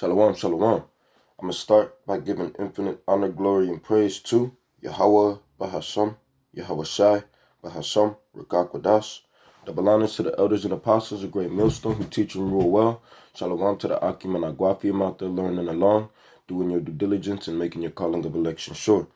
Shalom, shalom. I'm going to start by giving infinite honor, glory, and praise to Yahweh, Bahasham, Yahweh Shai, Bahasham, Rakakwadash. Double honors to the elders and apostles, a great millstone who teach and rule well. Shalom to the Akim and Agwafim out there learning along, doing your due diligence and making your calling of election sure.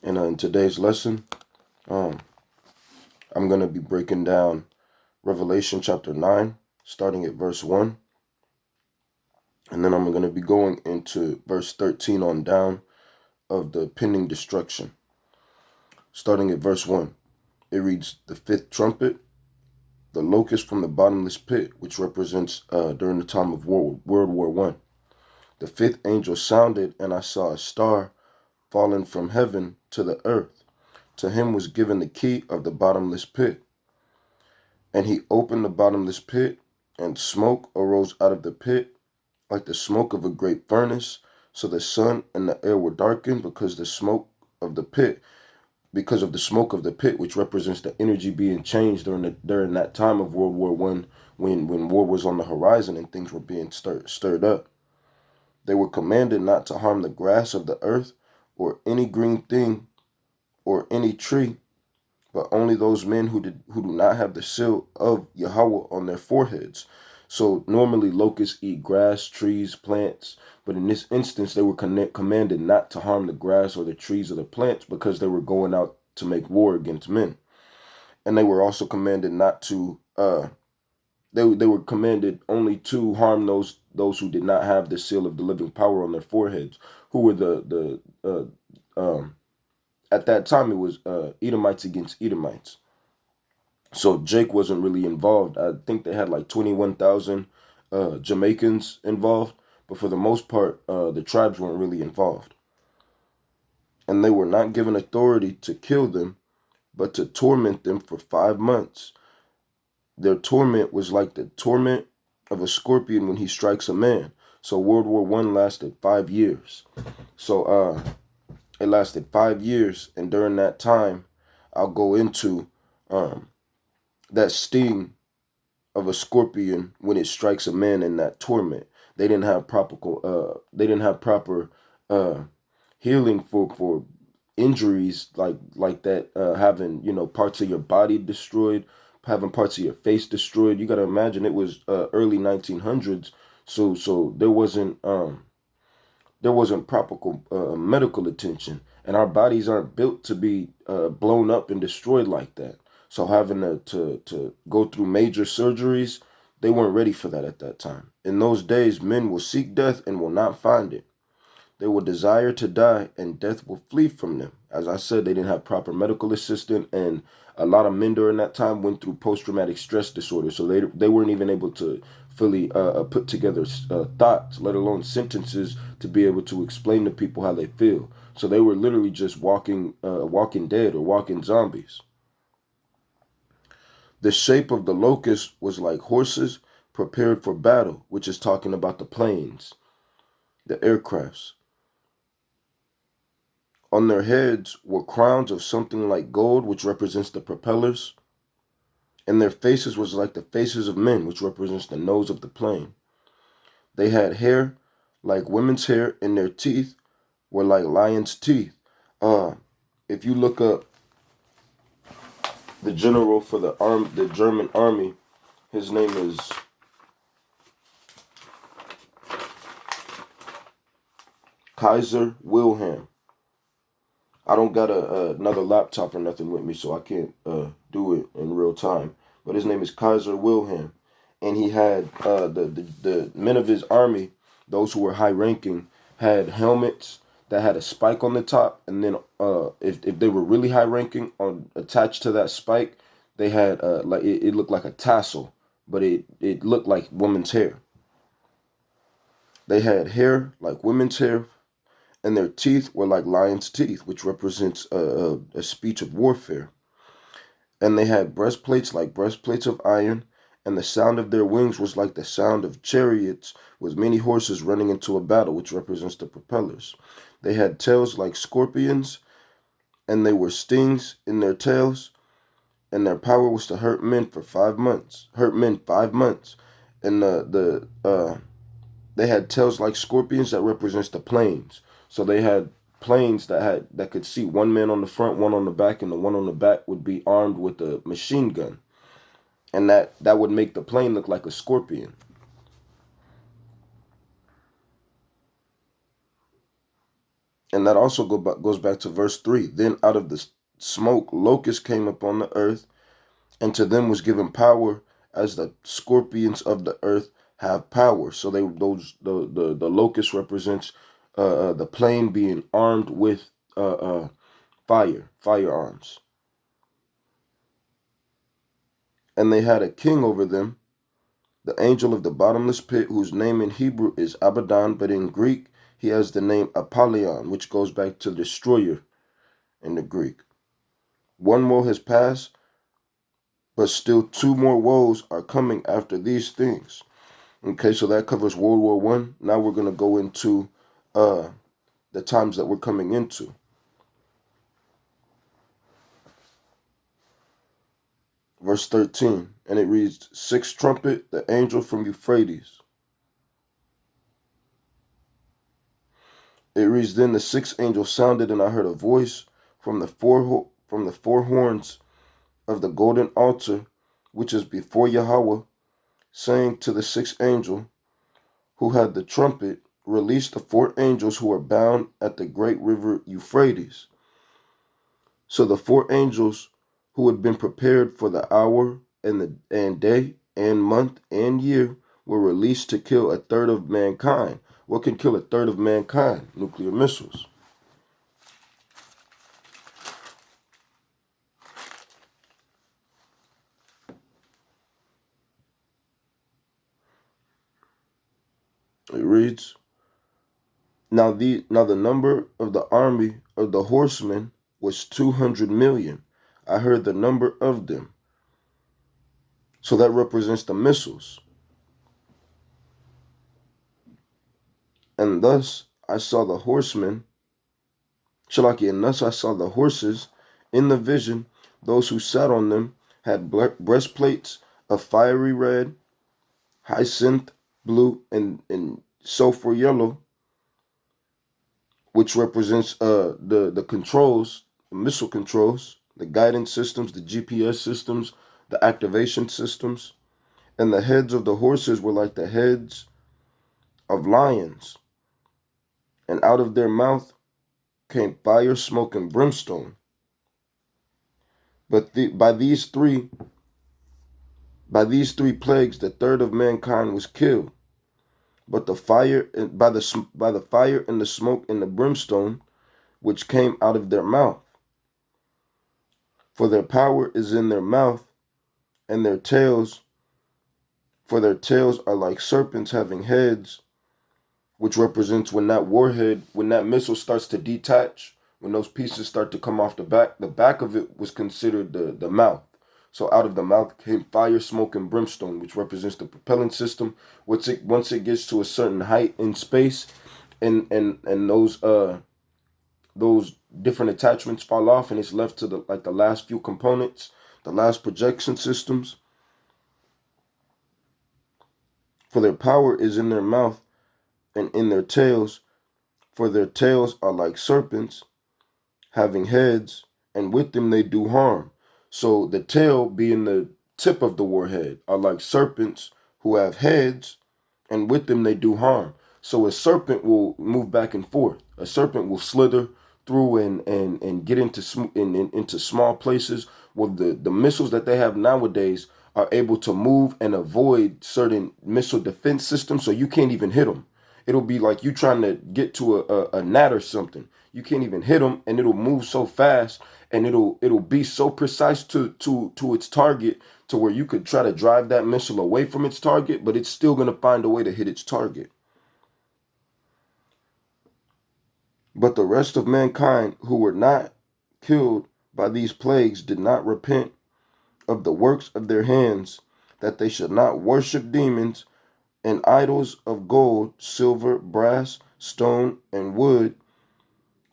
And in today's lesson, I'm going to be breaking down Revelation chapter 9, starting at verse 1. And then I'm going to be going into verse 13 on down of the pending destruction. Starting at verse 1, it reads, "The fifth trumpet, the locust from the bottomless pit," which represents during the time of World War I. "The fifth angel sounded, and I saw a star fallen from heaven to the earth. To him was given the key of the bottomless pit. And he opened the bottomless pit, and smoke arose out of the pit, like the smoke of a great furnace. So the sun and the air were darkened because of the smoke of the pit, which represents the energy being changed during that time of World War I, when war was on the horizon and things were being stirred up. They were commanded not to harm the grass of the earth, or any green thing, or any tree, but only those men who do not have the seal of Yahweh on their foreheads." So normally locusts eat grass, trees, plants, but in this instance they were commanded not to harm the grass or the trees or the plants because they were going out to make war against men. And they were also commanded not to they were commanded only to harm those who did not have the seal of the living power on their foreheads, who were at that time it was Edomites against Edomites. So Jake wasn't really involved. I think they had like 21,000 Jamaicans involved, but for the most part, the tribes weren't really involved. And they were not given authority to kill them, but to torment them for 5 months. Their torment was like the torment of a scorpion when he strikes a man. So World War I lasted 5 years. So it lasted 5 years, and during that time, I'll go into that sting of a scorpion when it strikes a man in that torment. They didn't have proper healing for injuries like that, having parts of your body destroyed, having parts of your face destroyed. You got to imagine it was early 1900s, so there wasn't proper medical attention, and our bodies aren't built to be blown up and destroyed like that. So having to go through major surgeries, they weren't ready for that at that time. In those days, men will seek death and will not find it. They will desire to die, and death will flee from them. As I said, they didn't have proper medical assistance, and a lot of men during that time went through post-traumatic stress disorder, so they weren't even able to fully put together thoughts, let alone sentences, to be able to explain to people how they feel. So they were literally just walking dead or walking zombies. "The shape of the locust was like horses prepared for battle," which is talking about the planes, the aircrafts. "On their heads were crowns of something like gold," which represents the propellers. "And their faces was like the faces of men," which represents the nose of the plane. "They had hair like women's hair, and their teeth were like lions' teeth." If you look up the general for the German army, his name is Kaiser Wilhelm. I don't got another laptop or nothing with me, so I can't do it in real time. But his name is Kaiser Wilhelm, and he had the men of his army, those who were high ranking, had helmets that had a spike on the top, and then if they were really high ranking, attached to that spike, they had like it looked like a tassel, but it looked like woman's hair. "They had hair like women's hair, and their teeth were like lions' teeth," which represents a speech of warfare. "And they had breastplates like breastplates of iron, and the sound of their wings was like the sound of chariots with many horses running into a battle," which represents the propellers. "They had tails like scorpions, and they were stings in their tails, and their power was to hurt men 5 months. And They had tails like scorpions that represents the planes. So they had planes that could see one man on the front, one on the back, and the one on the back would be armed with a machine gun, and that would make the plane look like a scorpion. And that also goes back to verse 3. Then out of the smoke locusts came upon the earth, and to them was given power as the scorpions of the earth have power. So the locust represents the plane being armed with firearms. And they had a king over them, the angel of the bottomless pit, whose name in Hebrew is Abaddon, but in Greek he has the name Apollyon, which goes back to destroyer in the Greek. One woe has passed, but still two more woes are coming after these things. Okay, so that covers World War One. Now we're gonna go into the times that we're coming into. Verse 13, and it reads, Sixth trumpet, the angel from Euphrates. It reads, Then the sixth angel sounded, and I heard a voice from the four horns of the golden altar, which is before Yahweh, saying to the sixth angel who had the trumpet, Release the four angels who are bound at the great river Euphrates. So the four angels who had been prepared for the hour and day and month and year were released to kill a third of mankind. What can kill a third of mankind? Nuclear missiles. It reads, Now the number of the army of the horsemen was 200 million. I heard the number of them. So that represents the missiles. And thus I saw the horsemen, Shalaki, and thus I saw the horses in the vision. Those who sat on them had breastplates of fiery red, hyacinth blue, and sulfur yellow, which represents the controls, the missile controls, the guidance systems, the GPS systems, the activation systems. And the heads of the horses were like the heads of lions, and out of their mouth came fire, smoke, and brimstone. But by these three plagues, the third of mankind was killed. But the fire, by the fire and the smoke and the brimstone, which came out of their mouth, for their power is in their mouth, and their tails are like serpents having heads, which represents when that missile starts to detach, when those pieces start to come off the back of it was considered the mouth. So out of the mouth came fire, smoke, and brimstone, which represents the propelling system. Once it gets to a certain height in space, and those different attachments fall off, and it's left to the last few components, the last projection systems. For their power is in their mouth and in their tails, for their tails are like serpents, having heads, and with them they do harm. So the tail being the tip of the warhead are like serpents who have heads, and with them they do harm. So a serpent will move back and forth. A serpent will slither through and get into small places. Well, the missiles that they have nowadays are able to move and avoid certain missile defense systems, so you can't even hit them. It'll be like you trying to get to a gnat or something. You can't even hit them, and it'll move so fast, and it'll be so precise to its target, to where you could try to drive that missile away from its target, but it's still gonna find a way to hit its target. But the rest of mankind who were not killed by these plagues did not repent of the works of their hands, that they should not worship demons and idols of gold, silver, brass, stone, and wood,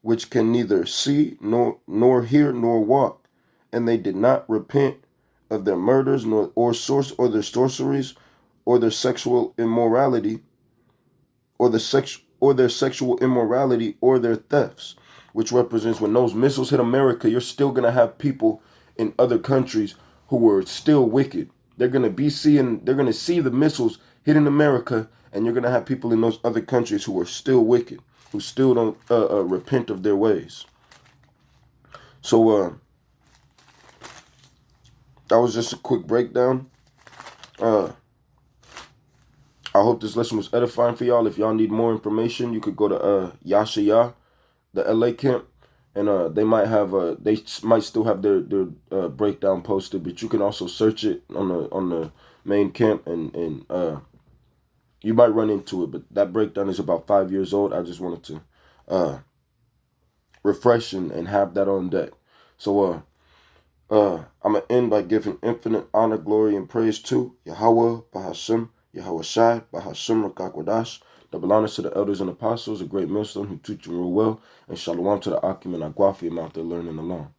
which can neither see nor hear nor walk. And they did not repent of their murders or their sorceries or their sexual immorality, or their sexual immorality or their thefts, which represents when those missiles hit America, you're still gonna have people in other countries who are still wicked. They're gonna see the missiles hitting America, and you're gonna have people in those other countries who are still wicked, who still don't repent of their ways. So that was just a quick breakdown. I hope this lesson was edifying for y'all. If y'all need more information, you could go to Yashaya, the LA camp, and they might still have their breakdown posted, but you can also search it on the main camp, and you might run into it. But that breakdown is about 5 years old. I just wanted to refresh and have that on deck. So I'm gonna end by giving infinite honor, glory, and praise to Yahweh, Bahashim, Yahweh Shai, Bahashim Rakakwadash. Double honors to the elders and apostles, a great millstone who teach and rule well, and shalom to the Akim and Agwafi out there learning along.